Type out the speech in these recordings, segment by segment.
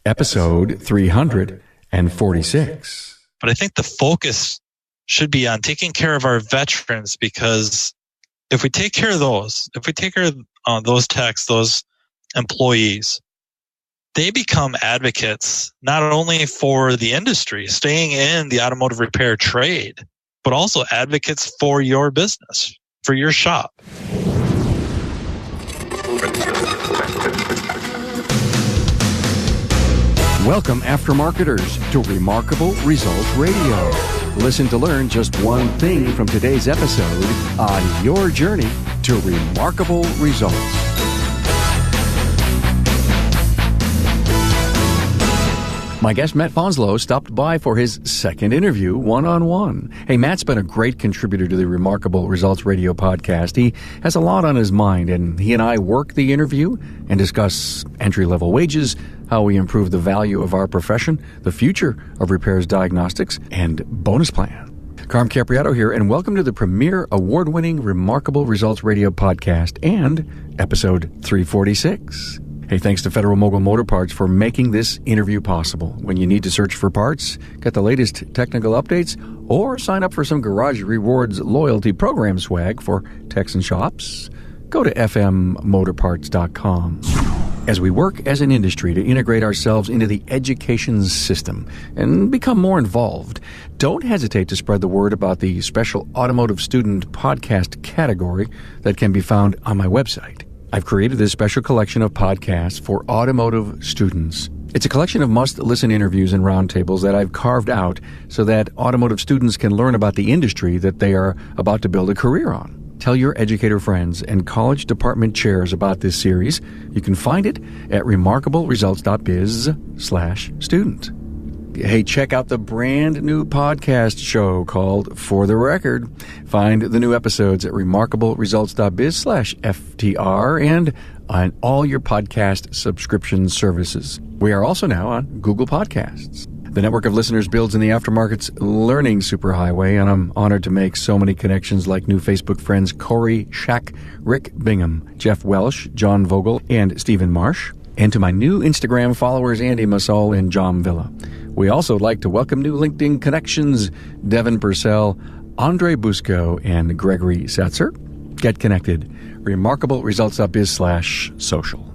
episode 346. But I think the focus should be on taking care of our veterans, because if we take care of those, if we take care of those techs, those employees, they become advocates not only for the industry, staying in the automotive repair trade, but also advocates for your business, for your shop. Welcome, Aftermarketers, to Remarkable Results Radio. Listen to learn just one thing from today's episode on your journey to remarkable results. My guest, Matt Fanslow, stopped by for his second interview, one-on-one. Hey, Matt's been a great contributor to the Remarkable Results Radio podcast. He has a lot on his mind, and he and I work the interview and discuss entry-level wages, how we improve the value of our profession, the future of repairs diagnostics, and bonus plan. Carm Capriato here, and welcome to the premier award-winning Remarkable Results Radio podcast and episode 346. Hey, thanks to Federal Mogul Motor Parts for making this interview possible. When you need to search for parts, get the latest technical updates, or sign up for some Garage Rewards loyalty program swag for techs and shops, go to fmmotorparts.com. As we work as an industry to integrate ourselves into the education system and become more involved, don't hesitate to spread the word about the special automotive student podcast category that can be found on my website. I've created this special collection of podcasts for automotive students. It's a collection of must-listen interviews and roundtables that I've carved out so that automotive students can learn about the industry that they are about to build a career on. Tell your educator friends and college department chairs about this series. You can find it at remarkableresults.biz/student. Hey, check out the brand new podcast show called For the Record. Find the new episodes at remarkableresults.biz/FTR and on all your podcast subscription services. We are also now on Google Podcasts. The network of listeners builds in the aftermarket's learning superhighway, and I'm honored to make so many connections like new Facebook friends Corey Shack, Rick Bingham, Jeff Welsh, John Vogel, and Stephen Marsh, and to my new Instagram followers Andy Masol and John Villa. We also like to welcome new LinkedIn connections, Devin Purcell, Andre Busco, and Gregory Setzer. Get connected. remarkableresults.biz/social.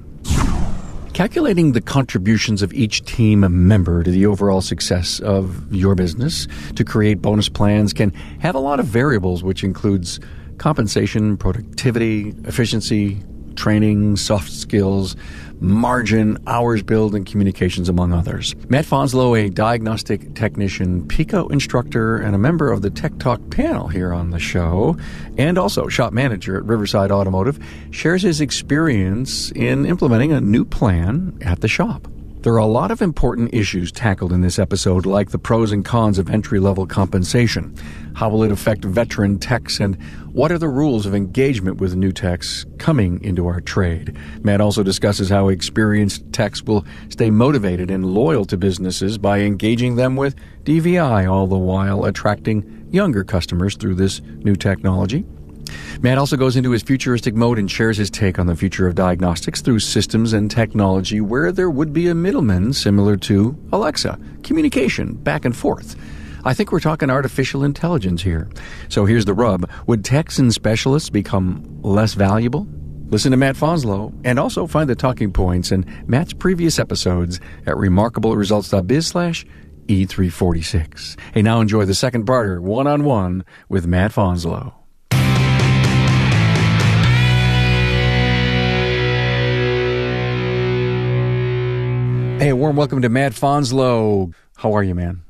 Calculating the contributions of each team member to the overall success of your business to create bonus plans can have a lot of variables, which includes compensation, productivity, efficiency, training, soft skills, margin, hours billed, and communications, among others. Matt Fanslow, a diagnostic technician, PICO instructor, and a member of the Tech Talk panel here on the show, and also shop manager at Riverside Automotive, shares his experience in implementing a new plan at the shop. There are a lot of important issues tackled in this episode, like the pros and cons of entry-level compensation. How will it affect veteran techs, and what are the rules of engagement with new techs coming into our trade? Matt also discusses how experienced techs will stay motivated and loyal to businesses by engaging them with DVI, all the while attracting younger customers through this new technology. Matt also goes into his futuristic mode and shares his take on the future of diagnostics through systems and technology where there would be a middleman similar to Alexa, communication back and forth. I think we're talking artificial intelligence here. So here's the rub. Would techs and specialists become less valuable? Listen to Matt Fanslow and also find the talking points in Matt's previous episodes at remarkableresults.biz/E346. Hey, now enjoy the second barter one-on-one with Matt Fanslow. Hey, a warm welcome to Matt Fanslow. How are you, man?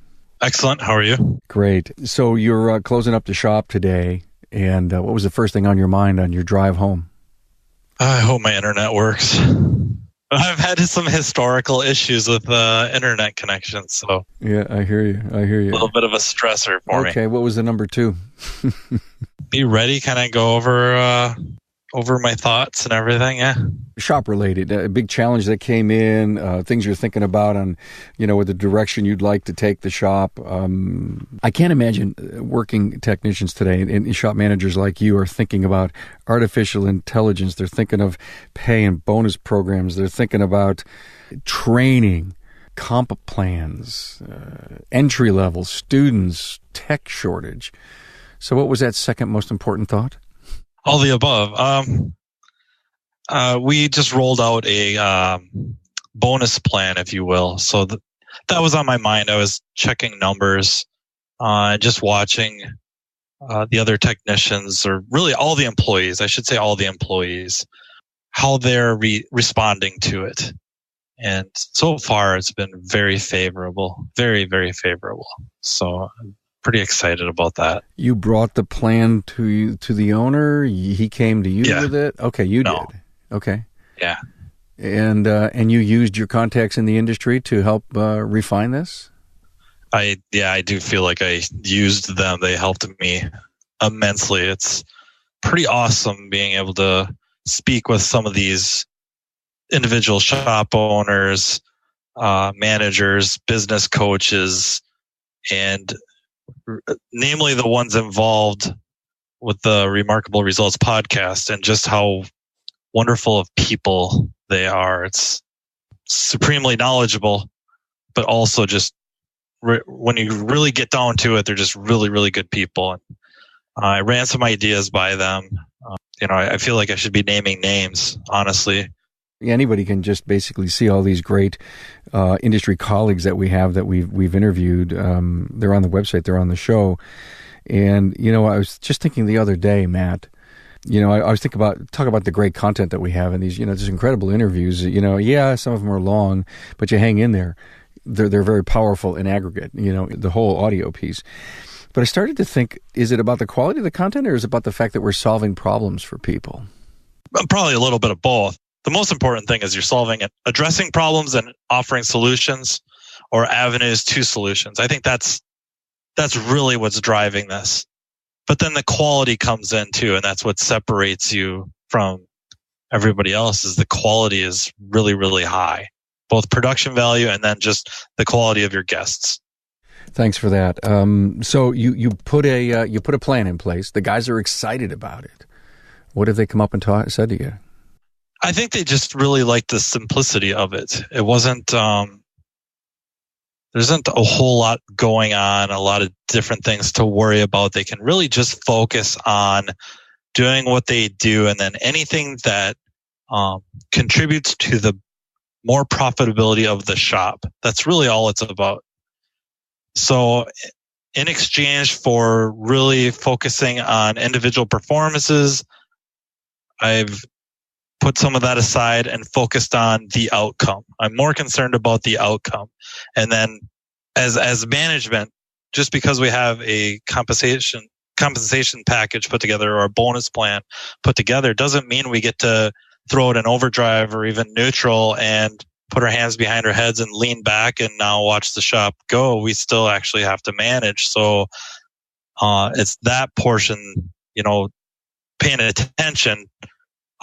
Excellent. How are you? Great. So you're closing up the shop today, and what was the first thing on your mind on your drive home? I hope my internet works. I've had some historical issues with internet connections, so yeah, I hear you. A little bit of a stressor for me. Okay, what was the number 2? Be ready, kind of go over my thoughts and everything. Yeah. Shop related, a big challenge that came in, things you're thinking about on, with the direction you'd like to take the shop. I can't imagine working technicians today and shop managers like you are thinking about artificial intelligence. They're thinking of pay and bonus programs. They're thinking about training. comp plans, entry level, students, tech shortage. So what was that second most important thought? All the above. We just rolled out a bonus plan, if you will. So that was on my mind. I was checking numbers, just watching the other technicians, or really all the employees, I should say all the employees, how they're responding to it. And so far, it's been very favorable, very, very favorable. So I'm pretty excited about that. You brought the plan to the owner? He came to you with it? Okay, you did. Okay. Yeah. And you used your contacts in the industry to help refine this? I do feel like I used them. They helped me immensely. It's pretty awesome being able to speak with some of these individual shop owners, managers, business coaches, and namely the ones involved with the Remarkable Results podcast, and just how wonderful of people they are. It's supremely knowledgeable, but also just when you really get down to it, they're just really, really good people. And I ran some ideas by them. I feel like I should be naming names, honestly. Anybody can just basically see all these great industry colleagues that we have that we've interviewed. They're on the website. They're on the show. And, I was just thinking the other day, Matt, I was thinking talk about the great content that we have in these, these incredible interviews. Some of them are long, but you hang in there. They're very powerful in aggregate, the whole audio piece. But I started to think, is it about the quality of the content, or is it about the fact that we're solving problems for people? Probably a little bit of both. The most important thing is you're addressing problems and offering solutions or avenues to solutions. I think that's really what's driving this. But then the quality comes in too, and that's what separates you from everybody else. Is the quality is really, really high, both production value and then just the quality of your guests. Thanks for that. So you put a plan in place. The guys are excited about it. What have they come up and said to you? I think they just really liked the simplicity of it. It wasn't. There isn't a whole lot going on, a lot of different things to worry about. They can really just focus on doing what they do, and then anything that contributes to the more profitability of the shop. That's really all it's about. So in exchange for really focusing on individual performances, I've put some of that aside and focused on the outcome. I'm more concerned about the outcome. And then as management, just because we have a compensation package put together or a bonus plan put together doesn't mean we get to throw it in overdrive or even neutral and put our hands behind our heads and lean back and now watch the shop go. We still actually have to manage. So it's that portion, paying attention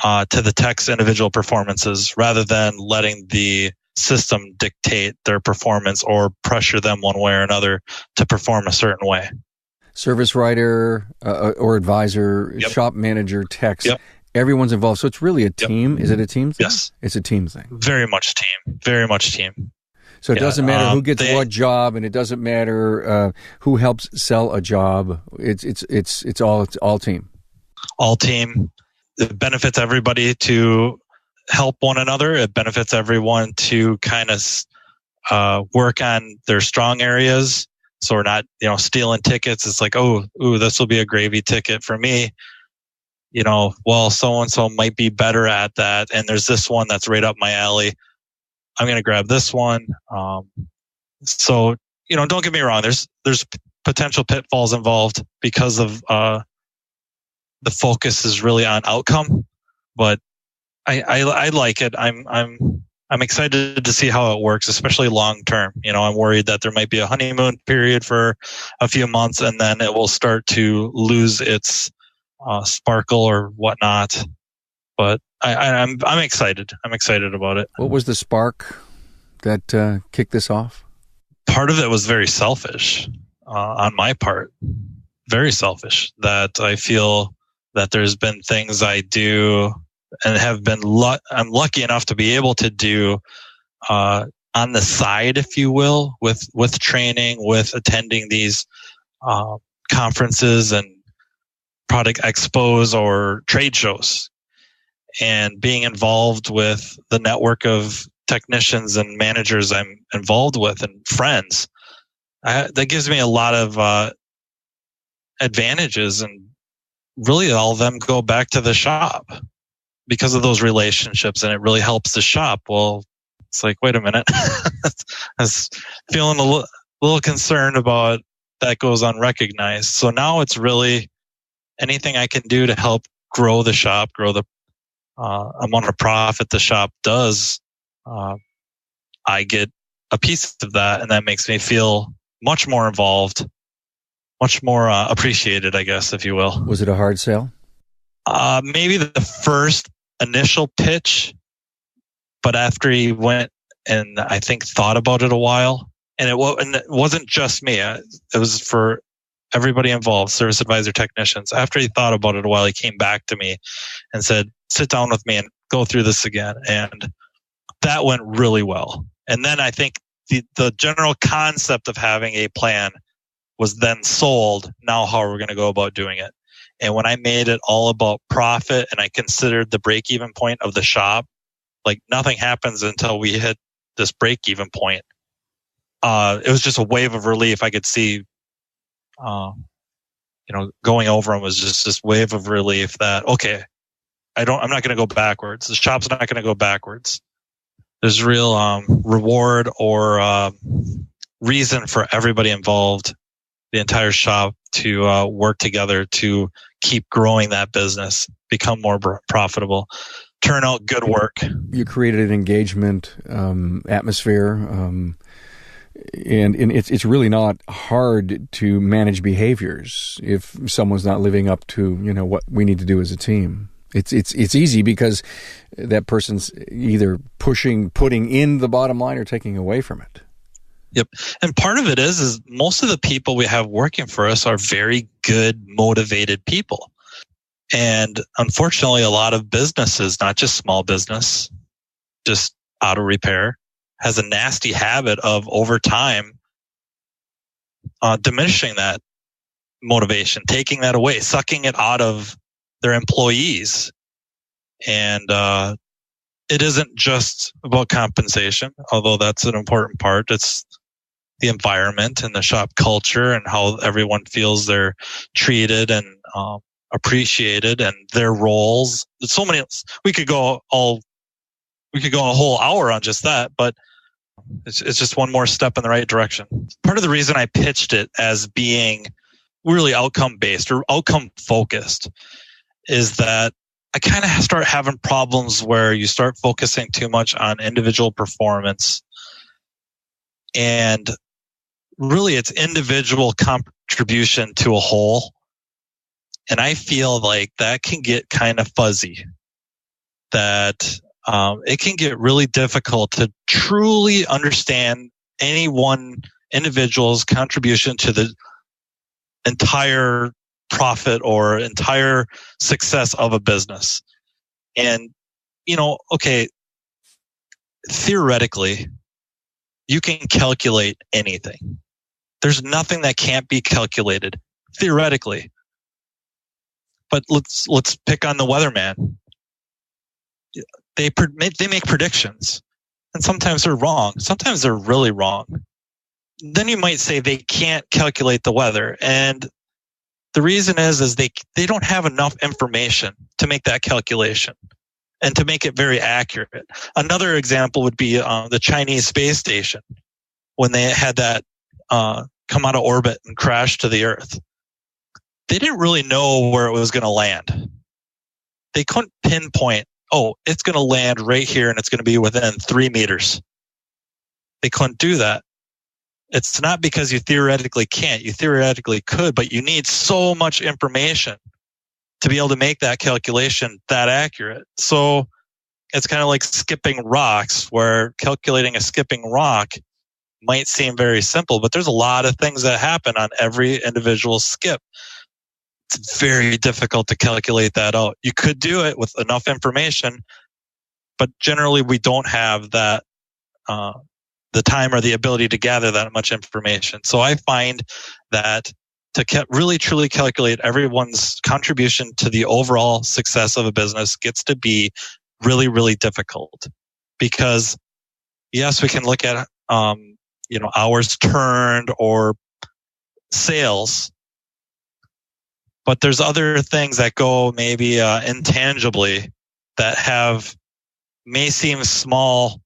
to the tech's individual performances rather than letting the system dictate their performance or pressure them one way or another to perform a certain way. Service writer or advisor, shop manager, techs. Everyone's involved. So it's really a team. Is it a team thing? Yes. It's a team thing. Very much team. Very much team. So it doesn't matter who gets what job, and it doesn't matter who helps sell a job. It's all team. All team. It benefits everybody to help one another. It benefits everyone to kind of work on their strong areas. So we're not, stealing tickets. It's like, this will be a gravy ticket for me. So-and-so might be better at that. And there's this one that's right up my alley. I'm going to grab this one. So, don't get me wrong. There's potential pitfalls involved because of, the focus is really on outcome, but I like it. I'm excited to see how it works, especially long term. I'm worried that there might be a honeymoon period for a few months and then it will start to lose its sparkle or whatnot. But I'm excited. I'm excited about it. What was the spark that kicked this off? Part of it was very selfish on my part. Very selfish. That I feel that there's been things I do and have been I'm lucky enough to be able to do on the side, if you will, with training, with attending these conferences and product expos or trade shows, and being involved with the network of technicians and managers I'm involved with and friends. That gives me a lot of advantages, and really all of them go back to the shop because of those relationships, and it really helps the shop. Well, it's like, wait a minute. I was feeling a little concerned about that goes unrecognized. So now it's really anything I can do to help grow the shop, grow the amount of profit the shop does. I get a piece of that, and that makes me feel much more involved, much more appreciated, I guess, if you will. Was it a hard sale? Maybe the first initial pitch, but after he went and I think thought about it a while, and it wasn't just me. It was for everybody involved, service advisor technicians. After he thought about it a while, he came back to me and said, sit down with me and go through this again. And that went really well. And then I think the general concept of having a plan was then sold. Now, how are we going to go about doing it? And when I made it all about profit and I considered the break-even point of the shop, like nothing happens until we hit this break-even point. It was just a wave of relief. I could see, going over them was just this wave of relief that, okay, I'm not going to go backwards. The shop's not going to go backwards. There's real reward or reason for everybody involved, the entire shop, to work together to keep growing that business, become more profitable, turn out good work. You created an engagement atmosphere, and it's really not hard to manage behaviors if someone's not living up to what we need to do as a team. It's easy because that person's either putting in the bottom line or taking away from it. Yep. And part of it is most of the people we have working for us are very good, motivated people. And unfortunately, a lot of businesses, not just small business, just auto repair, has a nasty habit of over time diminishing that motivation, taking that away, sucking it out of their employees. And it isn't just about compensation, although that's an important part. It's the environment and the shop culture and how everyone feels they're treated and appreciated, and their roles. There's so many. We could go a whole hour on just that, but it's just one more step in the right direction. Part of the reason I pitched it as being really outcome based or outcome focused is that I kind of start having problems where you start focusing too much on individual performance, and really it's individual contribution to a whole. And I feel like that can get kind of fuzzy, that it can get really difficult to truly understand any one individual's contribution to the entire profit or entire success of a business. And, okay, theoretically, you can calculate anything. There's nothing that can't be calculated, theoretically. But let's pick on the weatherman. They make predictions, and sometimes they're wrong. Sometimes they're really wrong. Then you might say they can't calculate the weather, and the reason is they don't have enough information to make that calculation and to make it very accurate. Another example would be the Chinese space station when they had that come out of orbit and crash to the Earth. They didn't really know where it was going to land. They couldn't pinpoint, it's going to land right here and it's going to be within 3 meters. They couldn't do that. It's not because you theoretically can't. You theoretically could, but you need so much information to be able to make that calculation that accurate. So it's kind of like skipping rocks, where calculating a skipping rock might seem very simple, but there's a lot of things that happen on every individual skip. It's very difficult to calculate that out. You could do it with enough information, but generally we don't have that the time or the ability to gather that much information. So I find that to really truly calculate everyone's contribution to the overall success of a business gets to be really, really difficult. Because yes, we can look at hours turned or sales, but there's other things that go maybe intangibly that may seem small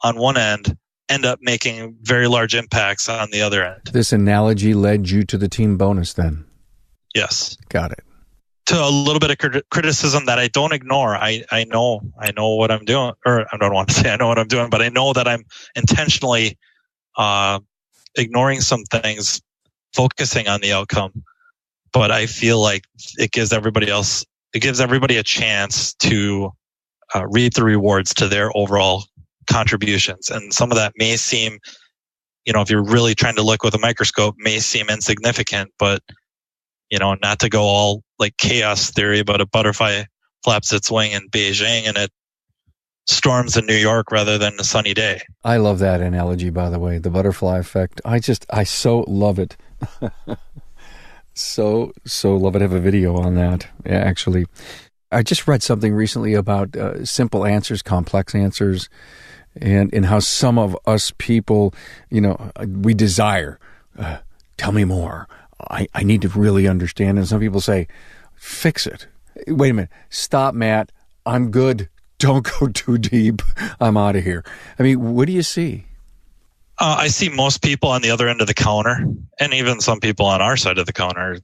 on one end up making very large impacts on the other end. This analogy led you to the team bonus then? Yes. Got it. To a little bit of criticism that I don't ignore. I know what I'm doing, or I don't want to say I know what I'm doing, but I know that I'm intentionally ignoring some things, focusing on the outcome. But I feel like it gives everybody a chance to reap the rewards to their overall contributions. And some of that may seem, if you're really trying to look with a microscope, may seem insignificant, but, not to go all like chaos theory, but a butterfly flaps its wing in Beijing and it storms in New York rather than a sunny day. I love that analogy, by the way, the butterfly effect. I so love it. So love it. I have a video on that, actually. I just read something recently about simple answers, complex answers, and how some of us people, we desire, tell me more. I need to really understand. And some people say, fix it. Wait a minute. Stop, Matt. I'm good. Don't go too deep. I'm out of here. I mean, what do you see? I see most people on the other end of the counter, and even some people on our side of the counter,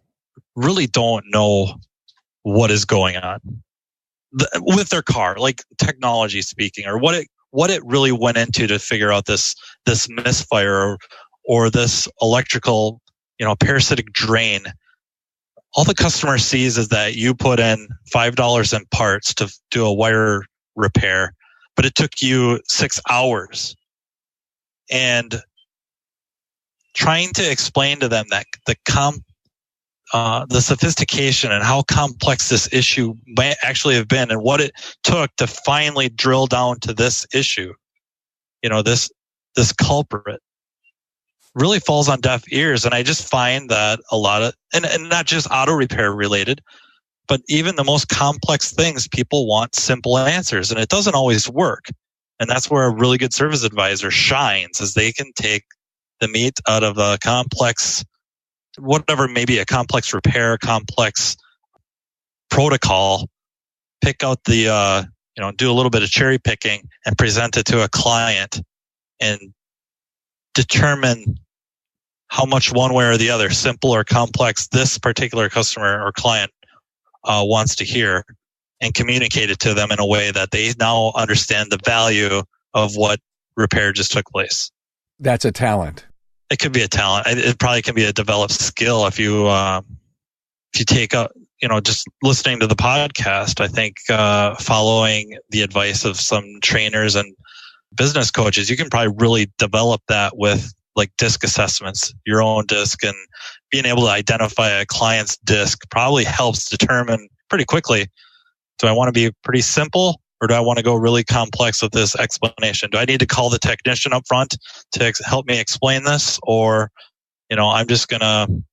really don't know what is going on with their car, like technology speaking, or what it really went into to figure out this misfire or this electrical, parasitic drain. All the customer sees is that you put in $5 in parts to do a wire repair, but it took you 6 hours. And trying to explain to them that the sophistication and how complex this issue might actually have been and what it took to finally drill down to this issue, this culprit, really falls on deaf ears. And I just find that a lot of, and not just auto repair related, but even the most complex things, people want simple answers, and it doesn't always work. And that's where a really good service advisor shines, as they can take the meat out of a complex, whatever, maybe a complex repair, complex protocol, pick out the, do a little bit of cherry picking and present it to a client and determine how much one way or the other, simple or complex, this particular customer or client wants to hear, and communicate it to them in a way that they now understand the value of what repair just took place. That's a talent. It could be a talent. It probably can be a developed skill if you take up, just listening to the podcast. I think following the advice of some trainers and business coaches, you can probably really develop that with like disc assessments, your own disc, and being able to identify a client's disc probably helps determine pretty quickly, do I want to be pretty simple or do I want to go really complex with this explanation? Do I need to call the technician up front to help me explain this? Or, I'm just going to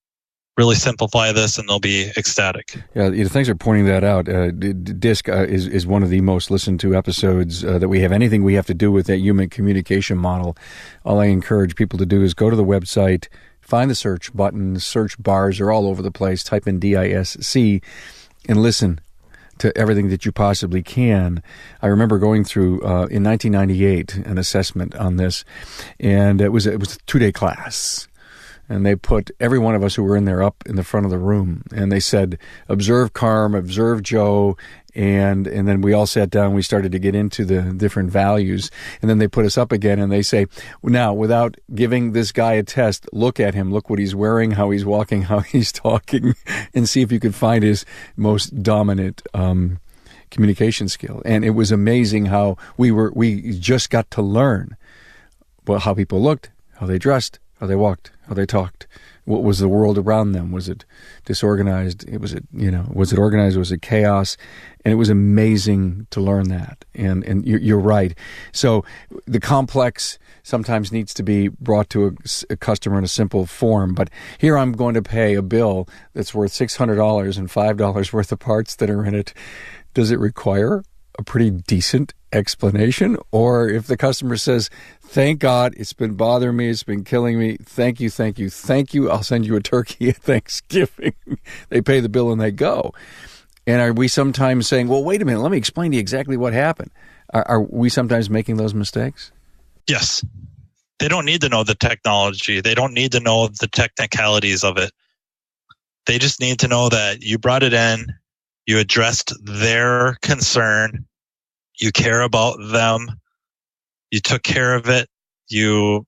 really simplify this and they'll be ecstatic. Yeah, thanks for pointing that out. DISC is one of the most listened to episodes that we have. Anything we have to do with that human communication model, all I encourage people to do is go to the website, find the search button. Search bars are all over the place. Type in DISC and listen to everything that you possibly can. I remember going through in 1998 an assessment on this, and it was a 2-day class. And they put every one of us who were in there up in the front of the room, and they said, observe Carm, observe Joe, and then we all sat down, we started to get into the different values, and then they put us up again, and they say, now, without giving this guy a test, look at him, look what he's wearing, how he's walking, how he's talking, and see if you could find his most dominant communication skill. And it was amazing how we just got to learn how people looked, how they dressed, how they walked, how they talked. What was the world around them? Was it disorganized? Was it organized? Was it chaos? And it was amazing to learn that. And you're right. So the complex sometimes needs to be brought to a customer in a simple form. But here I'm going to pay a bill that's worth $600 and $5 worth of parts that are in it. Does it require a pretty decent explanation? Or if the customer says, thank God, it's been bothering me, it's been killing me, thank you, I'll send you a turkey at Thanksgiving. They pay the bill and they go. And are we sometimes saying, well, wait a minute, let me explain to you exactly what happened? Are we sometimes making those mistakes? Yes. They don't need to know the technology. They don't need to know the technicalities of it. They just need to know that you brought it in, you addressed their concern, you care about them, you took care of it, you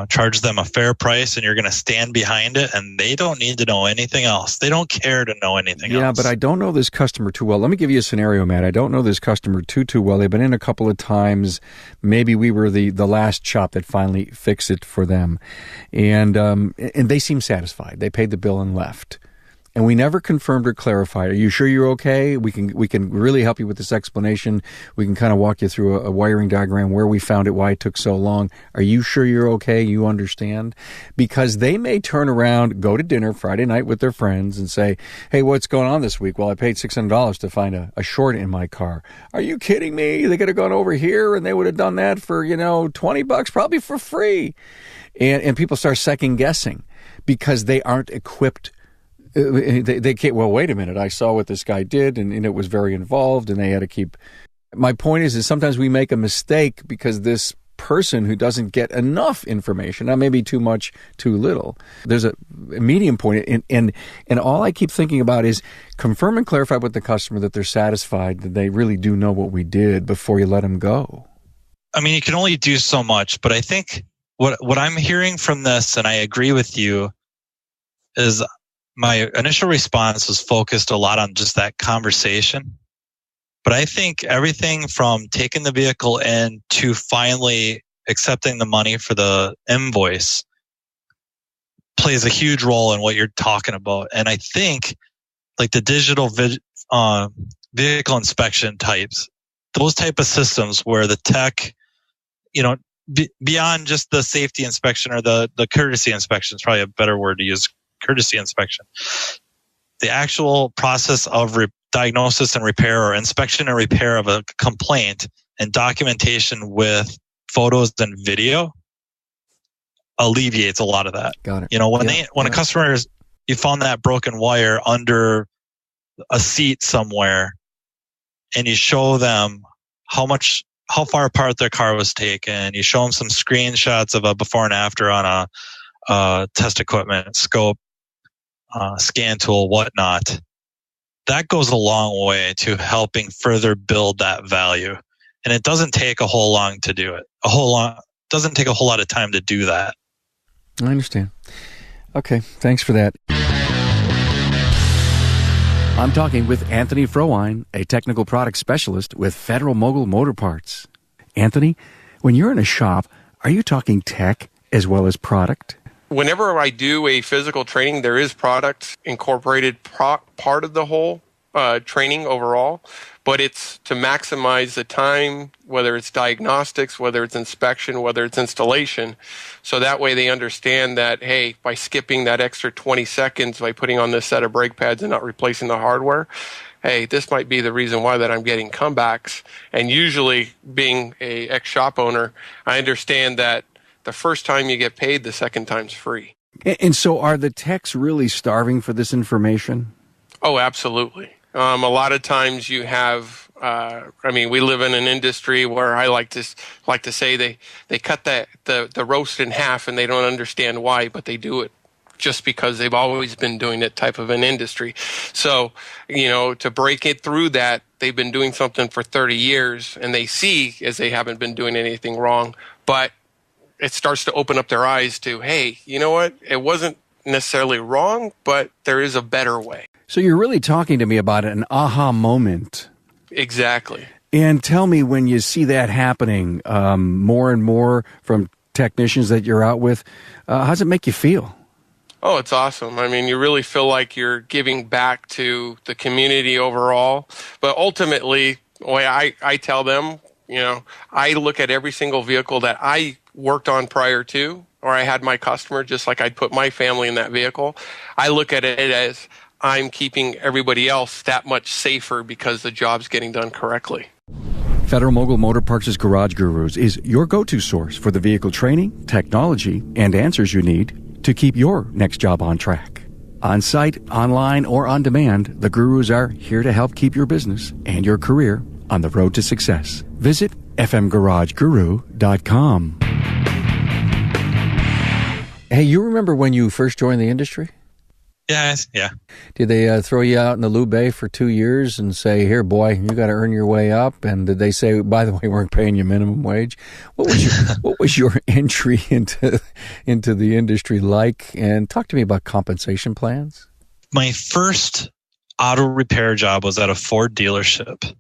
charge them a fair price, and you're going to stand behind it, and they don't need to know anything else. They don't care to know anything else. Yeah, but I don't know this customer too well. Let me give you a scenario, Matt. I don't know this customer too well. They've been in a couple of times. Maybe we were the last shop that finally fixed it for them. And they seem satisfied. They paid the bill and left. And we never confirmed or clarified. Are you sure you're okay? We can really help you with this explanation. We can kind of walk you through a wiring diagram, where we found it, why it took so long. Are you sure you're okay? You understand? Because they may turn around, go to dinner Friday night with their friends and say, hey, what's going on this week? Well, I paid $600 to find a short in my car. Are you kidding me? They could have gone over here and they would have done that for, $20, probably for free. And people start second guessing because they aren't equipped. They can't, well, wait a minute, I saw what this guy did and it was very involved and they had to keep. My point is sometimes we make a mistake because this person who doesn't get enough information, now maybe too much, too little. There's a medium point, and all I keep thinking about is confirm and clarify with the customer that they're satisfied, that they really do know what we did before you let them go. I mean, you can only do so much, but I think what I'm hearing from this, and I agree with you, is my initial response was focused a lot on just that conversation. But I think everything from taking the vehicle in to finally accepting the money for the invoice plays a huge role in what you're talking about. And I think like the digital vehicle inspection types, those type of systems where the tech, beyond just the safety inspection or the courtesy inspection is probably a better word to use, courtesy inspection. The actual process of diagnosis and repair, or inspection and repair of a complaint, and documentation with photos and video alleviates a lot of that. Got it. When a customer you found that broken wire under a seat somewhere, and you show them how far apart their car was taken, you show them some screenshots of a before and after on a test equipment, scope, scan tool, whatnot. That goes a long way to helping further build that value. And it doesn't take a whole long to do it. Doesn't take a whole lot of time to do that. I understand. Okay, thanks for that. I'm talking with Anthony Frohwein, a technical product specialist with Federal Mogul Motor Parts. Anthony, when you're in a shop, are you talking tech as well as product? Whenever I do a physical training, there is product incorporated part of the whole training overall, but it's to maximize the time, whether it's diagnostics, whether it's inspection, whether it's installation. So that way they understand that, hey, by skipping that extra 20 seconds by putting on this set of brake pads and not replacing the hardware, hey, this might be the reason why that I'm getting comebacks. And usually, being a ex-shop owner, I understand that the first time you get paid, the second time's free. And so are the techs really starving for this information? Oh, absolutely. A lot of times you have, we live in an industry where I like to say they cut the roast in half and they don't understand why, but they do it just because they've always been doing it type of an industry. So, to break it through that, they've been doing something for 30 years and they see as they haven't been doing anything wrong, but it starts to open up their eyes to, hey, you know what? It wasn't necessarily wrong, but there is a better way. So you're really talking to me about an aha moment. Exactly. And tell me, when you see that happening more and more from technicians that you're out with. How does it make you feel? Oh, it's awesome. I mean, you really feel like you're giving back to the community overall. But ultimately, the way I tell them, I look at every single vehicle that I worked on prior to, or I had my customer, just like I'd put my family in that vehicle. I look at it as I'm keeping everybody else that much safer because the job's getting done correctly. Federal Mogul Motor Parts' Garage Gurus is your go-to source for the vehicle training, technology, and answers you need to keep your next job on track. On site, online, or on demand, the Gurus are here to help keep your business and your career on the road to success. Visit fmgarageguru.com. Hey, you remember when you first joined the industry? Yes, yeah. Did they throw you out in the lube bay for 2 years and say, here, boy, you got to earn your way up? And did they say, by the way, we're paying you minimum wage? What was your entry into the industry like? And talk to me about compensation plans. My first auto repair job was at a Ford dealership,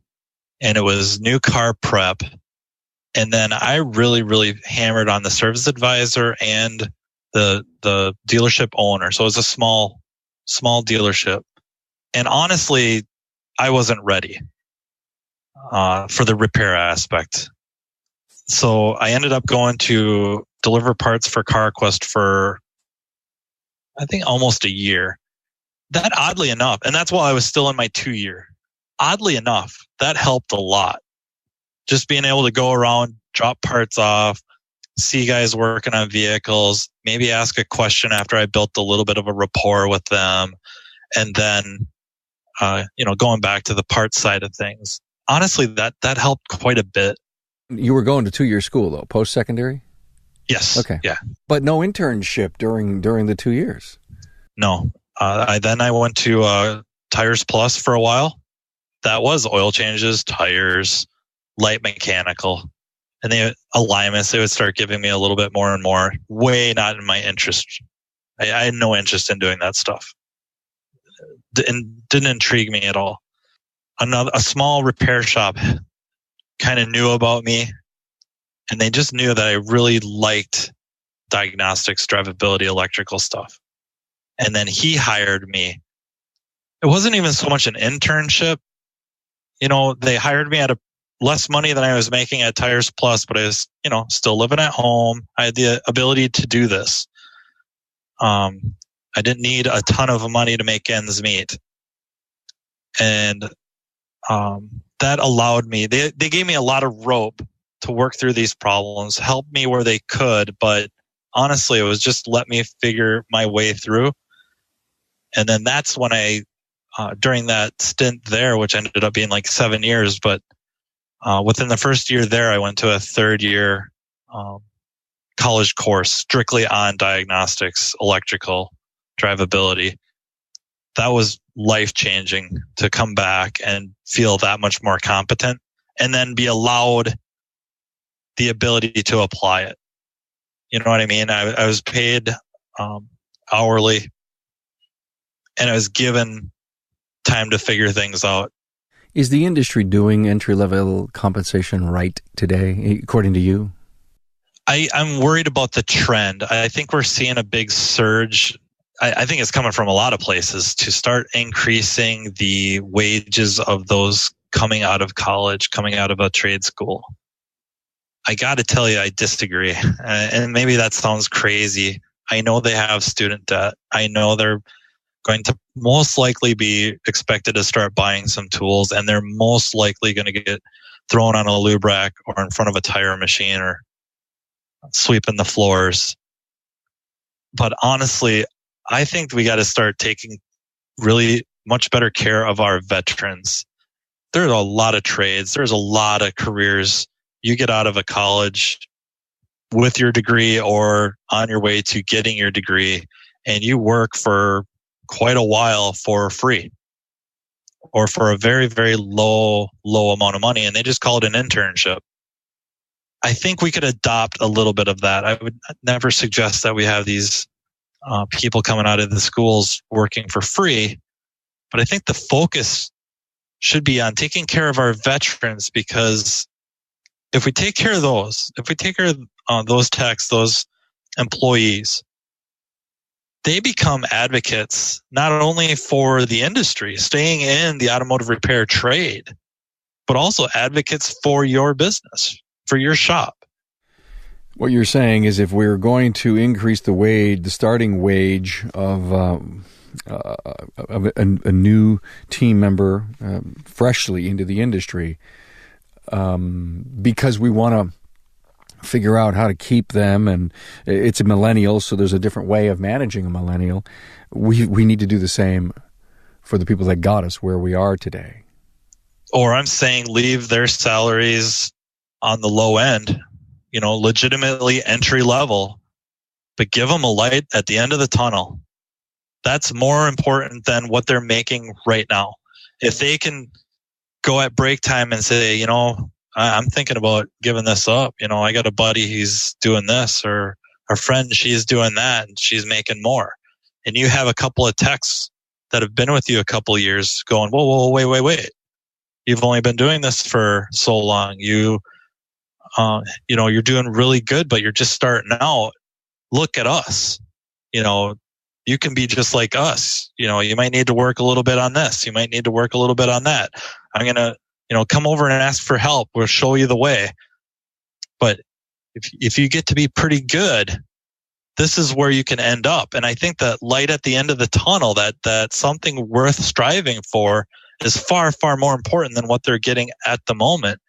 and it was new car prep. And then I really, really hammered on the service advisor and the dealership owner. So it was a small dealership. And honestly, I wasn't ready for the repair aspect. So I ended up going to deliver parts for CarQuest for, I think, almost a year. That, oddly enough, and that's while I was still in my 2-year. Oddly enough, that helped a lot. Just being able to go around, drop parts off, see guys working on vehicles, maybe ask a question after I built a little bit of a rapport with them, and then, going back to the parts side of things. Honestly, that helped quite a bit. You were going to 2-year school, though, post-secondary? Yes. Okay. Yeah. But no internship during the 2 years? No. I went to Tires Plus for a while. That was oil changes, tires, light mechanical. And the alignments, they would start giving me a little bit more and more. Way not in my interest. I had no interest in doing that stuff. Didn't intrigue me at all. A small repair shop kind of knew about me, and they just knew that I really liked diagnostics, drivability, electrical stuff. And then he hired me. It wasn't even so much an internship. They hired me at a less money than I was making at Tires Plus, but I was, still living at home. I had the ability to do this. I didn't need a ton of money to make ends meet. And that allowed me, they gave me a lot of rope to work through these problems, helped me where they could, but honestly, it was just let me figure my way through. And then that's when during that stint there, which ended up being like 7 years, but within the first year there, I went to a 3rd-year college course strictly on diagnostics, electrical, drivability. That was life-changing to come back and feel that much more competent and then be allowed the ability to apply it. You know what I mean? I was paid hourly, and I was given time to figure things out. Is the industry doing entry-level compensation right today, according to you? I'm worried about the trend. I think we're seeing a big surge. I think it's coming from a lot of places to start increasing the wages of those coming out of college, coming out of a trade school. I got to tell you, I disagree. And maybe that sounds crazy. I know they have student debt. I know they're going to most likely be expected to start buying some tools, and they're most likely going to get thrown on a lube rack or in front of a tire machine or sweeping the floors. But honestly, I think we got to start taking really much better care of our veterans. There's a lot of trades. There's a lot of careers. You get out of a college with your degree or on your way to getting your degree, and you work for quite a while for free or for a very, very low amount of money, and they just call it an internship. I think we could adopt a little bit of that. I would never suggest that we have these people coming out of the schools working for free, but I think the focus should be on taking care of our veterans, because if we take care of those, if we take care of those techs, those employees, they become advocates not only for the industry, staying in the automotive repair trade, but also advocates for your business, for your shop. What you're saying is if we're going to increase the starting wage of a new team member freshly into the industry, because we want to figure out how to keep them, and it's a millennial, so there's a different way of managing a millennial. We need to do the same for the people that got us where we are today. Or I'm saying leave their salaries on the low end, legitimately entry level, but give them a light at the end of the tunnel. That's more important than what they're making right now. If they can go at break time and say, I'm thinking about giving this up. I got a buddy, he's doing this, or a friend, she's doing that, and she's making more. And you have a couple of techs that have been with you a couple of years going, whoa, wait. You've only been doing this for so long. You're doing really good, but you're just starting out. Look at us. You can be just like us. You might need to work a little bit on this. You might need to work a little bit on that. I'm going to, come over and ask for help. We'll show you the way. But if you get to be pretty good, this is where you can end up. And I think that light at the end of the tunnel, that something worth striving for, is far, far more important than what they're getting at the moment.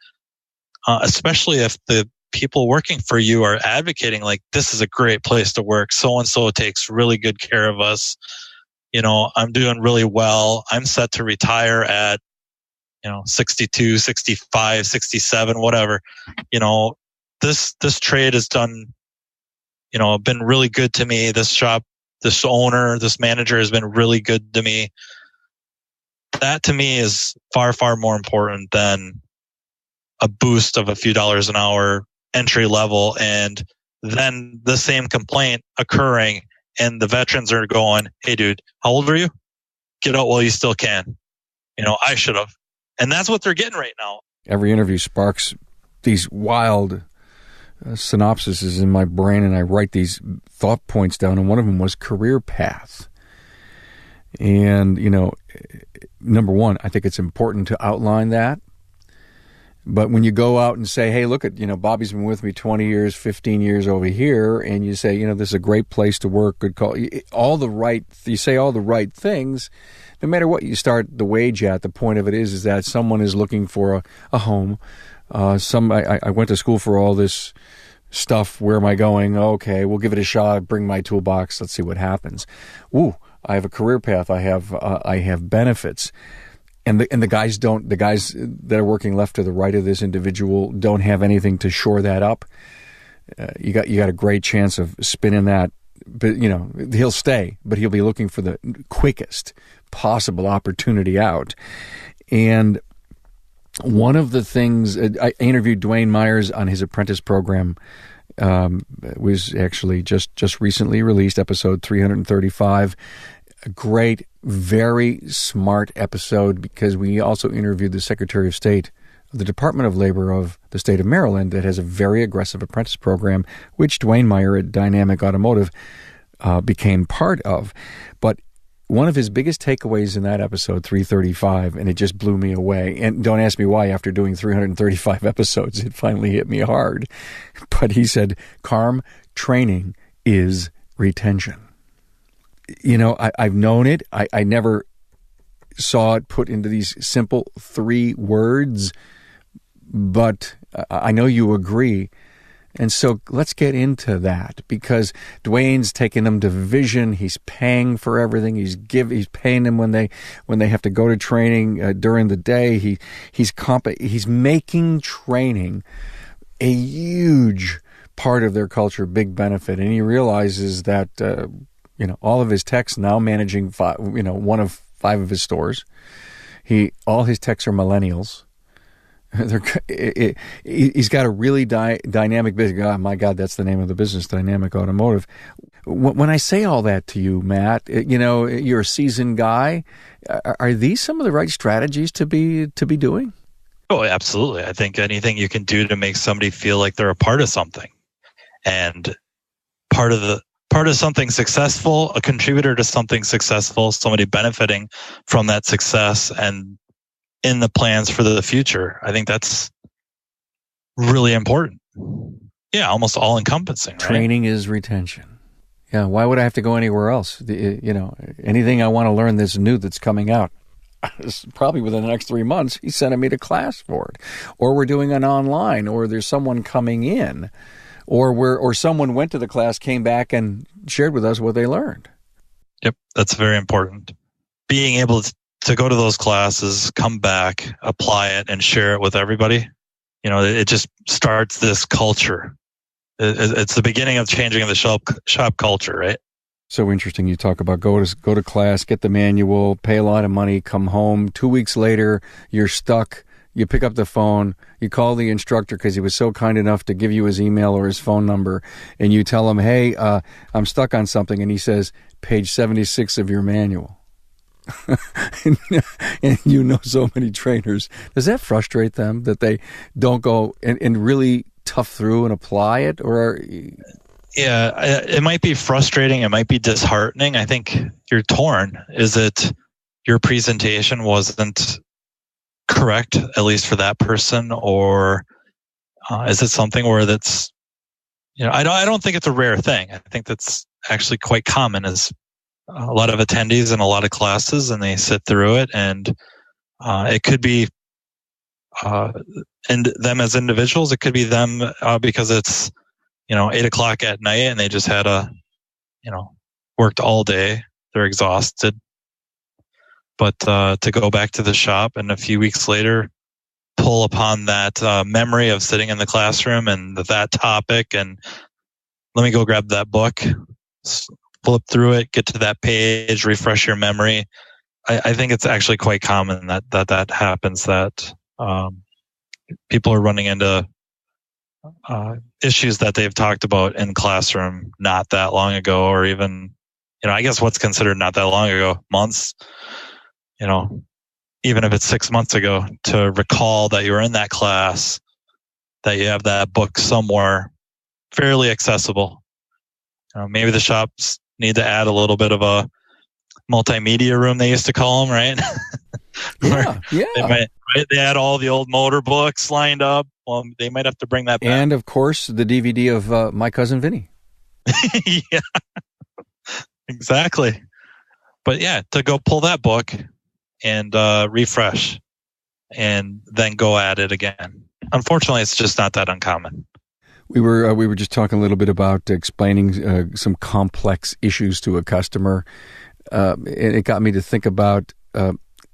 Especially if the people working for you are advocating like, this is a great place to work. So-and-so takes really good care of us. I'm doing really well. I'm set to retire at 62, 65, 67, whatever. This trade has done, been really good to me. This shop, this owner, this manager has been really good to me. That to me is far, far more important than a boost of a few dollars an hour entry level, and then the same complaint occurring and the veterans are going, hey dude, how old are you? Get out while you still can. I should have. And that's what they're getting right now. Every interview sparks these wild synopsises in my brain, and I write these thought points down, and one of them was career path. And, number one, I think it's important to outline that. But when you go out and say, hey, look at, Bobby's been with me 20 years, 15 years over here, and you say, this is a great place to work, good call, you say all the right things. No matter what you start the wage at, the point of it is that someone is looking for a home. I went to school for all this stuff. Where am I going? Okay, we'll give it a shot. Bring my toolbox. Let's see what happens. Ooh, I have a career path. I have benefits. And the guys that are working left to the right of this individual don't have anything to shore that up. You got a great chance of spinning that. But he'll stay, but he'll be looking for the quickest possible opportunity out. And one of the things, I interviewed Dwayne Myers on his apprentice program. It was actually just recently released, episode 335. A great, very smart episode, because we also interviewed the Secretary of State of the Department of Labor of the state of Maryland that has a very aggressive apprentice program, which Dwayne Meyer at Dynamic Automotive became part of. But one of his biggest takeaways in that episode, 335, and it just blew me away. And don't ask me why, after doing 335 episodes, it finally hit me hard. But he said, Carm, training is retention. I've known it. I never saw it put into these simple 3 words, but I know you agree. And so let's get into that, because Dwayne's taking them to Vision. He's paying for everything. He's paying them when they have to go to training during the day. He's making training a huge part of their culture, big benefit. And he realizes that all of his techs now managing one of 5 of his stores. All his techs are millennials. He's got a really dynamic business. Oh my God, that's the name of the business, Dynamic Automotive. When I say all that to you, Matt, you're a seasoned guy. Are these some of the right strategies to be doing? Oh, absolutely. I think anything you can do to make somebody feel like they're a part of something, and part of something successful, a contributor to something successful, somebody benefiting from that success and in the plans for the future. I think that's really important. Yeah, almost all encompassing. Right? Training is retention. Yeah, why would I have to go anywhere else? Anything I want to learn that's new that's coming out, probably within the next 3 months, he's sending me to class for it. Or we're doing an online, or there's someone coming in, or someone went to the class, came back, and shared with us what they learned. Yep, that's very important. Being able to go to those classes, come back, apply it, and share it with everybody, it just starts this culture. It's the beginning of changing the shop culture, right? So interesting. You talk about go to class, get the manual, pay a lot of money, come home. 2 weeks later, you're stuck. You pick up the phone, you call the instructor because he was so kind enough to give you his email or his phone number, and you tell him, hey, I'm stuck on something, and he says, page 76 of your manual. And so many trainers. Does that frustrate them that they don't go and really tough through and apply it? Or yeah, it might be frustrating. It might be disheartening. I think you're torn. Is it your presentation wasn't correct, at least for that person, or is it something where that's, I don't think it's a rare thing. I think that's actually quite common. Is a lot of attendees in a lot of classes, and they sit through it, and it could be and them as individuals. It could be them because it's 8:00 at night, and they just had worked all day. They're exhausted. But to go back to the shop and a few weeks later pull upon that memory of sitting in the classroom and that topic, and let me go grab that book, flip through it, get to that page, refresh your memory. I think it's actually quite common that happens, that people are running into issues that they've talked about in classroom not that long ago, or even, I guess what's considered not that long ago, months. Even if it's 6 months ago, to recall that you were in that class, that you have that book somewhere fairly accessible. Maybe the shops need to add a little bit of a multimedia room, they used to call them, right? Yeah. They had all the old motor books lined up. Well, they might have to bring that back. And of course, the DVD of My Cousin Vinny. Yeah, exactly. But yeah, to go pull that book and refresh, and then go at it again. Unfortunately, it's just not that uncommon. We were just talking a little bit about explaining some complex issues to a customer, and it got me to think about: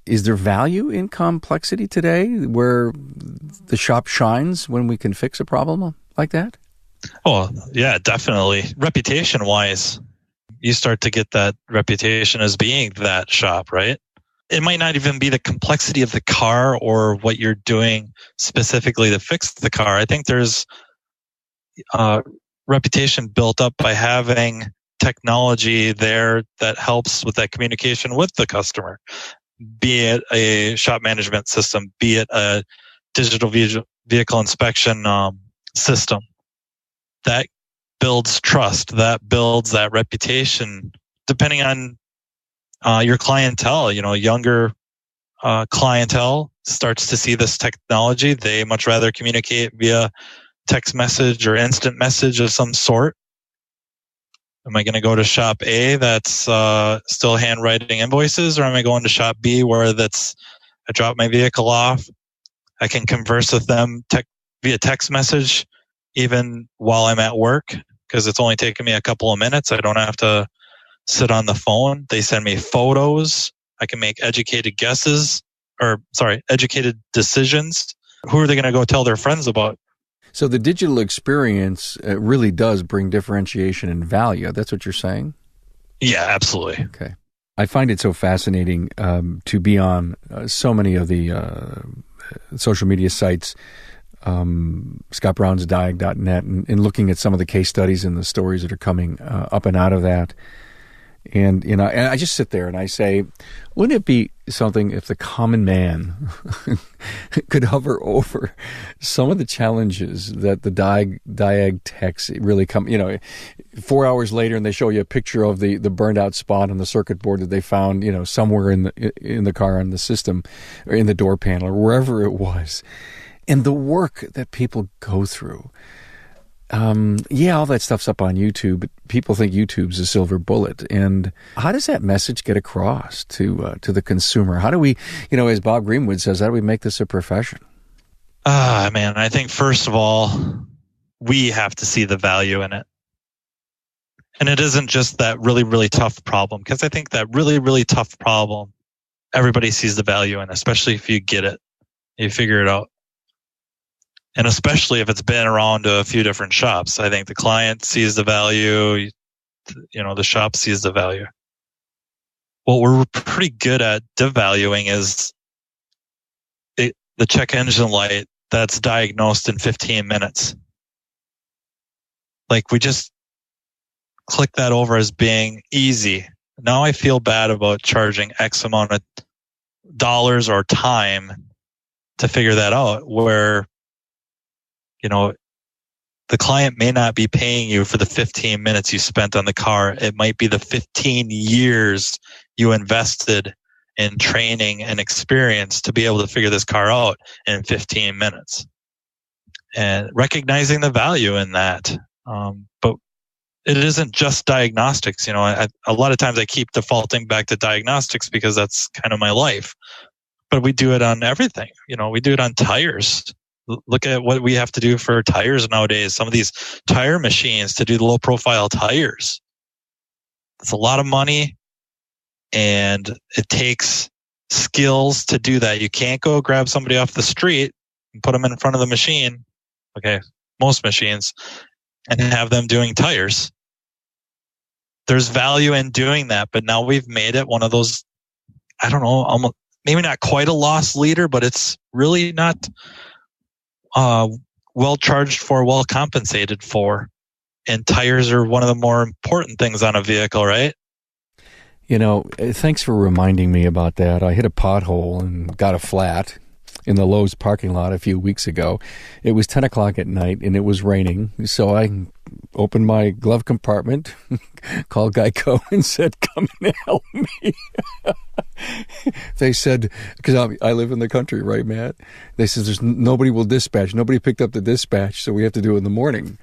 is there value in complexity today, where the shop shines when we can fix a problem like that? Oh, yeah, definitely. Reputation-wise, you start to get that reputation as being that shop, right? It might not even be the complexity of the car or what you're doing specifically to fix the car. I think there's reputation built up by having technology there that helps with that communication with the customer, be it a shop management system, be it a digital vehicle inspection system. That builds trust, that builds that reputation, depending on your clientele. Younger clientele starts to see this technology. They much rather communicate via text message or instant message of some sort. Am I going to go to shop A that's still handwriting invoices, or am I going to shop B where I drop my vehicle off, I can converse with them via text message even while I'm at work, because it's only taking me a couple of minutes. I don't have to sit on the phone. They send me photos. I can make educated decisions. Who are they going to go tell their friends about? So the digital experience really does bring differentiation and value. That's what you're saying? Yeah, absolutely. Okay. I find it so fascinating to be on so many of the social media sites, scottbrownsdiag.net, and looking at some of the case studies and the stories that are coming up and out of that. And I just sit there and I say, wouldn't it be something, if the common man could hover over some of the challenges that the diag techs really come, 4 hours later and they show you a picture of the burned out spot on the circuit board that they found, somewhere in the car, on the system, or in the door panel, or wherever it was. And the work that people go through. All that stuff's up on YouTube, but people think YouTube's a silver bullet. And how does that message get across to the consumer? How do we, as Bob Greenwood says, how do we make this a profession? Man, I think first of all, we have to see the value in it. And it isn't just that really, really tough problem, because I think that really, really tough problem, everybody sees the value in, especially if you get it, you figure it out. And especially if it's been around to a few different shops. I think the client sees the value, the shop sees the value. What we're pretty good at devaluing is the check engine light that's diagnosed in 15 minutes. Like, we just click that over as being easy. Now I feel bad about charging X amount of dollars or time to figure that out, where the client may not be paying you for the 15 minutes you spent on the car. It might be the 15 years you invested in training and experience to be able to figure this car out in 15 minutes. And recognizing the value in that. But it isn't just diagnostics. A lot of times I keep defaulting back to diagnostics because that's kind of my life. But we do it on everything. We do it on tires. Look at what we have to do for tires nowadays. Some of these tire machines to do the low profile tires. It's a lot of money, and it takes skills to do that. You can't go grab somebody off the street and put them in front of the machine. Okay. Most machines, and have them doing tires. There's value in doing that, but now we've made it one of those, I don't know, almost, maybe not quite a loss leader, but it's really not well charged for, well compensated for. And tires are one of the more important things on a vehicle, right? Thanks for reminding me about that. I hit a pothole and got a flat in the Lowe's parking lot a few weeks ago. It was 10 o'clock at night and it was raining. So I opened my glove compartment, called Geico and said, come and help me. They said, because I live in the country, right, Matt? They said, nobody will dispatch. Nobody picked up the dispatch, so we have to do it in the morning.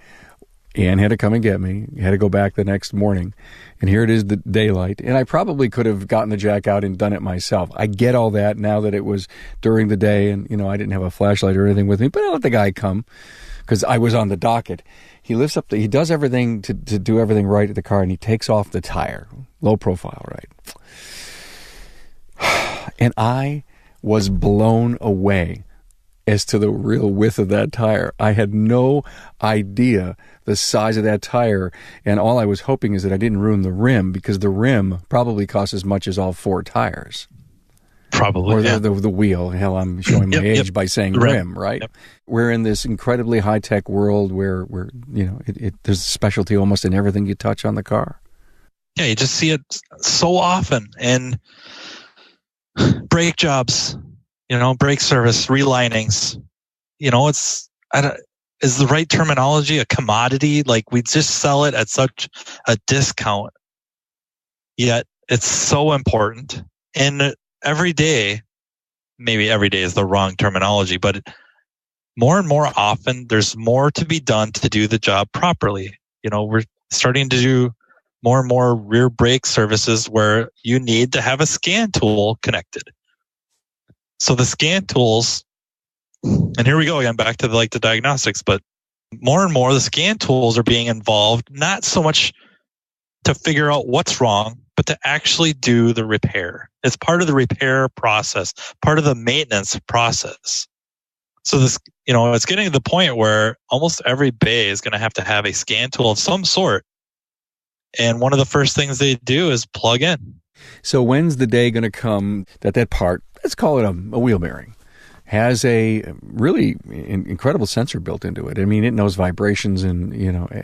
Ann had to come and get me. Had to go back the next morning. And here it is, the daylight. And I probably could have gotten the jack out and done it myself. I get all that now that it was during the day and, I didn't have a flashlight or anything with me. But I let the guy come because I was on the docket. He lifts up, he does everything to do everything right at the car, and he takes off the tire. Low profile, right? And I was blown away as to the real width of that tire. I had no idea the size of that tire, and all I was hoping is that I didn't ruin the rim, because the rim probably costs as much as all four tires. Probably, or yeah. the wheel. Hell, I'm showing my age by saying rim, right? Yep. We're in this incredibly high-tech world where there's a specialty almost in everything you touch on the car. Yeah, you just see it so often. And brake jobs, brake service, relinings, is the right terminology a commodity? Like, we just sell it at such a discount, yet it's so important. And every day, maybe every day is the wrong terminology, but more and more often, there's more to be done to do the job properly. We're starting to do more and more rear brake services where you need to have a scan tool connected. So the scan tools, and here we go again, back to the diagnostics, but more and more the scan tools are being involved, not so much to figure out what's wrong, but to actually do the repair. It's part of the repair process, part of the maintenance process. So this, it's getting to the point where almost every bay is going to have a scan tool of some sort. And one of the first things they do is plug in. So when's the day going to come that part, let's call it a wheel bearing, has a really incredible sensor built into it. I mean, it knows vibrations and,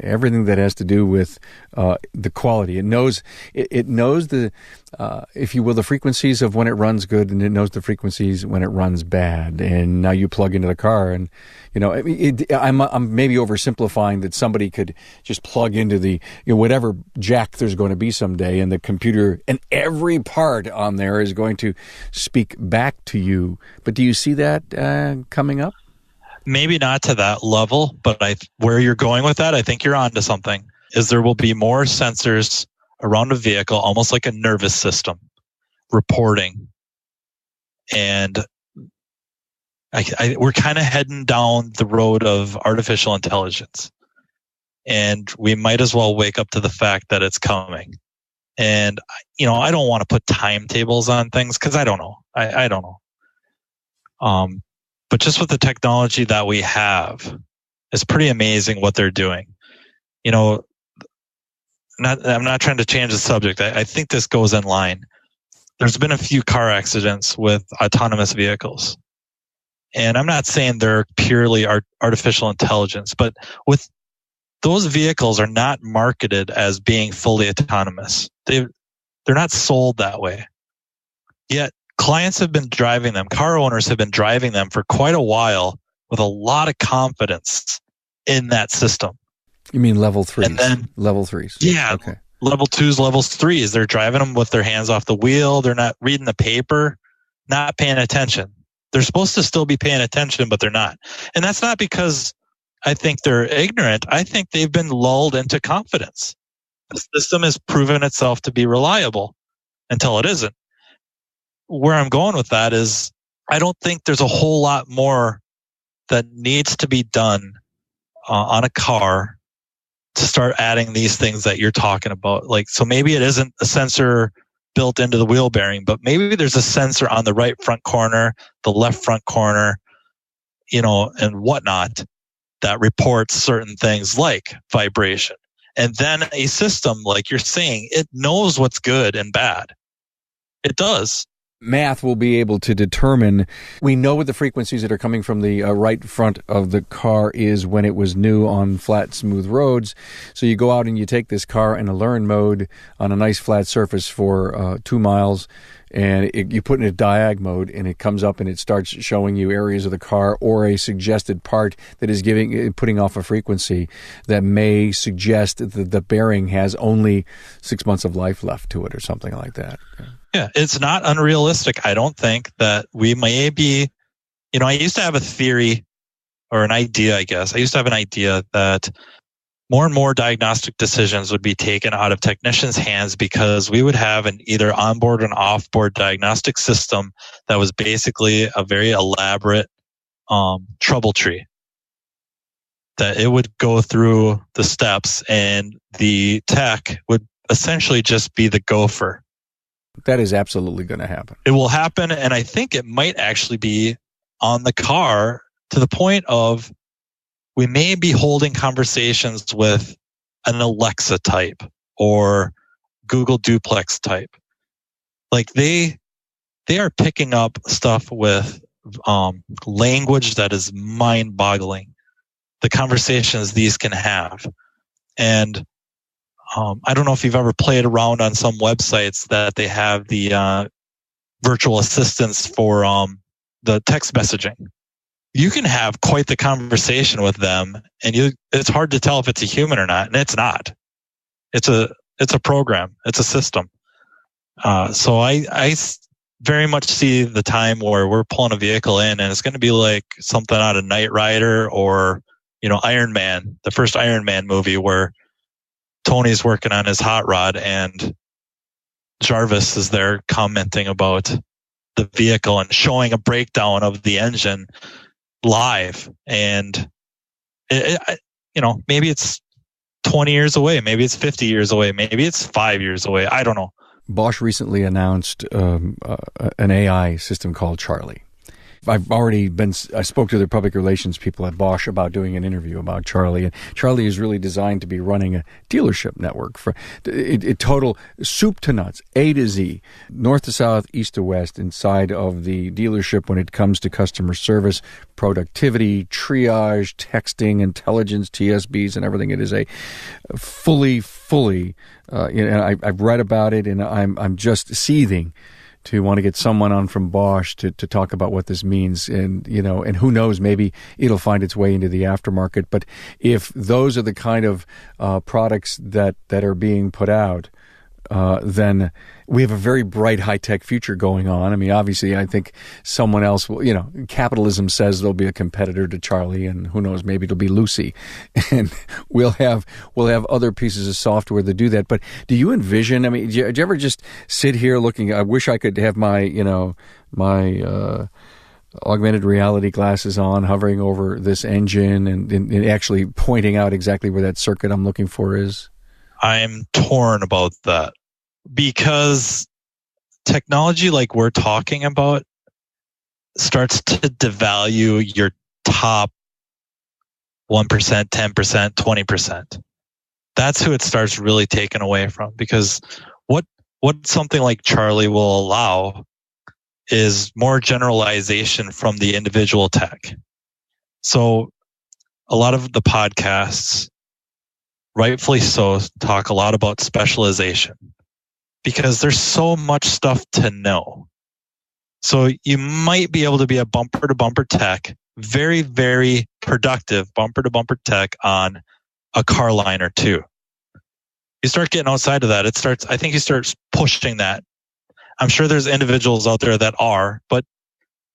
everything that has to do with the quality. It knows the, if you will, the frequencies of when it runs good, and it knows the frequencies when it runs bad. And now you plug into the car, and I'm maybe oversimplifying that somebody could just plug into the whatever jack there's going to be someday, and the computer and every part on there is going to speak back to you. But do you see that coming up? Maybe not to that level, but where you're going with that, I think you're onto something. Is there will be more sensors around a vehicle, almost like a nervous system, reporting. And we're kind of heading down the road of artificial intelligence. And we might as well wake up to the fact that it's coming. And, I don't want to put timetables on things because I don't know. I don't know. But just with the technology that we have, it's pretty amazing what they're doing. I'm not trying to change the subject. I think this goes in line. There's been a few car accidents with autonomous vehicles. And I'm not saying they're purely artificial intelligence, but with those vehicles are not marketed as being fully autonomous. They're not sold that way. Yet clients have been driving them. Car owners have been driving them for quite a while with a lot of confidence in that system. You mean level 3s? And then, level 3s. Yeah. Okay. Level 2s, level 3s. They're driving them with their hands off the wheel. They're not reading the paper, not paying attention. They're supposed to still be paying attention, but they're not. And that's not because I think they're ignorant. I think they've been lulled into confidence. The system has proven itself to be reliable until it isn't. Where I'm going with that is I don't think there's a whole lot more that needs to be done on a car to start adding these things that you're talking about. So maybe it isn't a sensor built into the wheel bearing, but maybe there's a sensor on the right front corner, the left front corner, and whatnot that reports certain things like vibration. And then a system, like you're saying, it knows what's good and bad. It does. Math will be able to determine, we know what the frequencies that are coming from the right front of the car is when it was new on flat, smooth roads. So you go out and you take this car in a learn mode on a nice flat surface for 2 miles, and you put it in a diag mode, and it comes up and it starts showing you areas of the car or a suggested part that is putting off a frequency that may suggest that the bearing has only 6 months of life left to it or something like that. Yeah, it's not unrealistic. I don't think that we may be, I used to have a theory or an idea, I guess. I used to have an idea that more and more diagnostic decisions would be taken out of technicians' hands because we would have an either onboard and offboard diagnostic system that was basically a very elaborate trouble tree. That it would go through the steps and the tech would essentially just be the gopher. That is absolutely going to happen. It will happen, and I think it might actually be on the car to the point of we may be holding conversations with an Alexa type or Google Duplex type. Like they are picking up stuff with language that is mind-boggling. The conversations these can have. And I don't know if you've ever played around on some websites that they have the virtual assistants for the text messaging. You can have quite the conversation with them, and it's hard to tell if it's a human or not, and it's not. It's a program. It's a system. So I very much see the time where we're pulling a vehicle in, and it's going to be like something out of Knight Rider or Iron Man, the first Iron Man movie where Tony's working on his hot rod and Jarvis is there commenting about the vehicle and showing a breakdown of the engine live. And maybe it's 20 years away, maybe it's 50 years away, maybe it's 5 years away. I don't know. Bosch recently announced an AI system called Charlie. I spoke to the public relations people at Bosch about doing an interview about Charlie, and Charlie is really designed to be running a dealership network for total soup to nuts, A to Z, north to south, east to west, inside of the dealership when it comes to customer service, productivity, triage, texting, intelligence, TSBs, and everything. It is a fully, and I've read about it, and I'm just seething to want to get someone on from Bosch to talk about what this means. And, and who knows, maybe it'll find its way into the aftermarket. But if those are the kind of products that are being put out, then we have a very bright high-tech future going on. I mean, obviously, I think someone else will, capitalism says there'll be a competitor to Charlie, and who knows, maybe it'll be Lucy. And we'll have other pieces of software that do that. But do you envision, I mean, do you ever just sit here looking, I wish I could have my augmented reality glasses on, hovering over this engine and actually pointing out exactly where that circuit I'm looking for is? I'm torn about that because technology like we're talking about starts to devalue your top 1%, 10%, 20%. That's who it starts really taking away from, because what something like Charlie will allow is more generalization from the individual tech. So a lot of the podcasts, rightfully so, talk a lot about specialization because there's so much stuff to know. So you might be able to be a bumper to bumper tech, very, very productive bumper to bumper tech on a car line or two. You start getting outside of that, I think you start pushing that. I'm sure there's individuals out there that are, but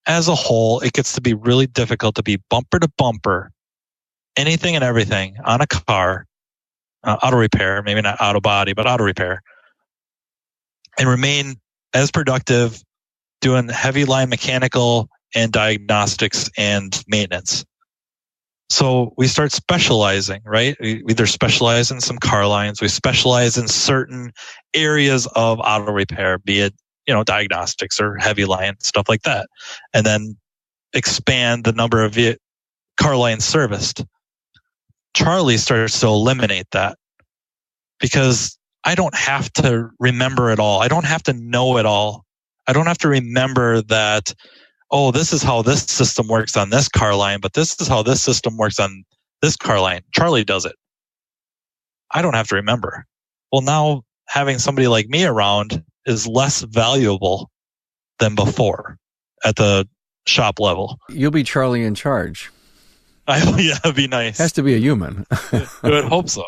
as a whole, it gets to be really difficult to be bumper to bumper, anything and everything on a car, auto repair, maybe not auto body, but auto repair, and remain as productive doing heavy line mechanical and diagnostics and maintenance. So we start specializing, right? We either specialize in some car lines, we specialize in certain areas of auto repair, be it, diagnostics or heavy line, stuff like that. And then expand the number of car lines serviced. Charlie starts to eliminate that because I don't have to remember it all. I don't have to know it all. I don't have to remember that, oh, this is how this system works on this car line, but this is how this system works on this car line. Charlie does it. I don't have to remember. Well, now having somebody like me around is less valuable than before at the shop level. You'll be Charlie in charge. Yeah, it'd be nice. Has to be a human. I would hope so.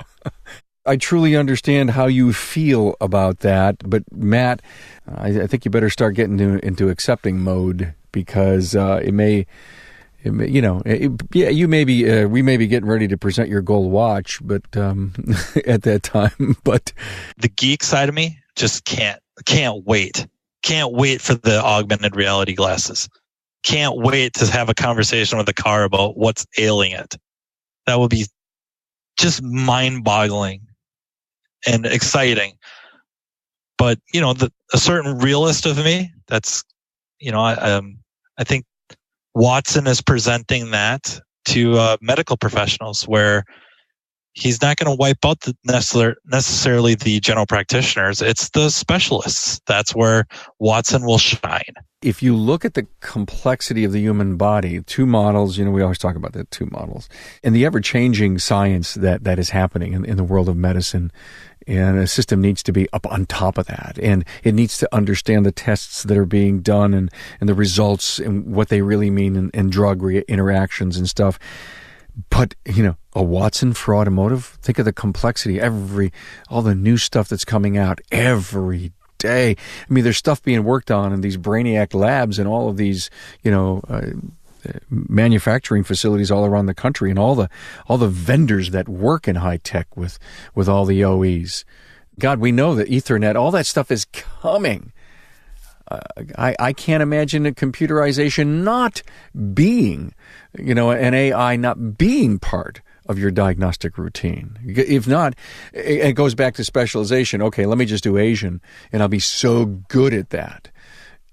I truly understand how you feel about that, but Matt, I think you better start getting into accepting mode because we may be getting ready to present your gold watch, but at that time, but the geek side of me just can't wait. Can't wait for the augmented reality glasses. Can't wait to have a conversation with the car about what's ailing it. That would be just mind-boggling and exciting. But, a certain realist of me, that's, I think Watson is presenting that to medical professionals where he's not going to wipe out necessarily the general practitioners. It's the specialists. That's where Watson will shine. If you look at the complexity of the human body, two models, we always talk about that, two models, and the ever-changing science that is happening in the world of medicine, and a system needs to be up on top of that, and it needs to understand the tests that are being done and the results and what they really mean in drug interactions and stuff. But, a Watson for automotive, think of the complexity, all the new stuff that's coming out every day. I mean, there's stuff being worked on in these brainiac labs and all of these, manufacturing facilities all around the country, and all the vendors that work in high tech with all the OEs. God, we know that Ethernet, all that stuff is coming. I can't imagine a computerization not being, an AI not being part of your diagnostic routine. If not, it goes back to specialization. Okay, let me just do Asian, and I'll be so good at that.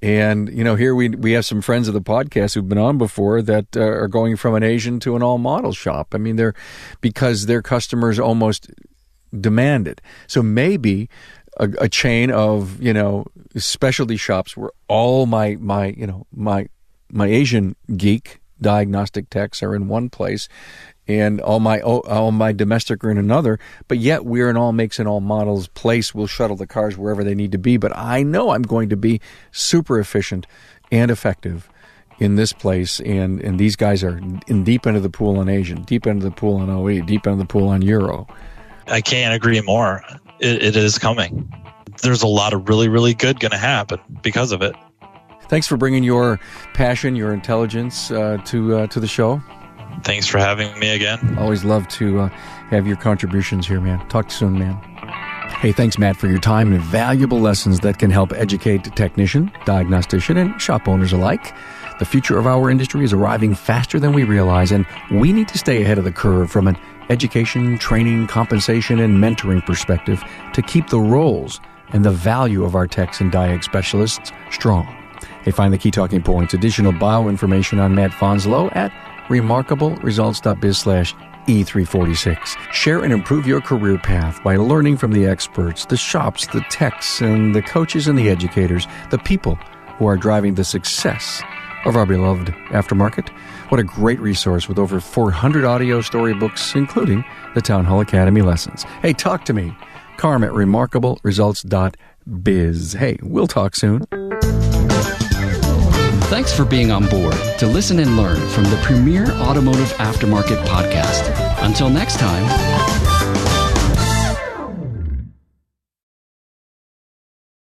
And, here we have some friends of the podcast who've been on before that are going from an Asian to an all-model shop. I mean, because their customers almost demand it. So maybe a chain of, specialty shops where all my Asian geek diagnostic techs are in one place, and all my domestic are in another, but yet we're an all makes and all models place. We'll shuttle the cars wherever they need to be, but I know I'm going to be super efficient and effective in this place, and these guys are in deep into the pool on Asian, deep into the pool on OE, deep into the pool on Euro. I can't agree more. It is coming. There's a lot of really, really good going to happen because of it. Thanks for bringing your passion, your intelligence to the show. Thanks for having me again. Always love to have your contributions here, man. Talk to you soon, man. Hey, thanks, Matt, for your time and valuable lessons that can help educate technician, diagnostician, and shop owners alike. The future of our industry is arriving faster than we realize, and we need to stay ahead of the curve from an education, training, compensation, and mentoring perspective to keep the roles and the value of our techs and diag specialists strong. Hey, find the key talking points, additional bio information on Matt Fanslow at remarkableresults.biz/E346. Share and improve your career path by learning from the experts, the shops, the techs, and the coaches and the educators, the people who are driving the success of our beloved aftermarket. What a great resource with over 400 audio storybooks, including the Town Hall Academy lessons. Hey, talk to me. Carm at remarkableresults.biz. Hey, we'll talk soon. Thanks for being on board to listen and learn from the premier automotive aftermarket podcast. Until next time.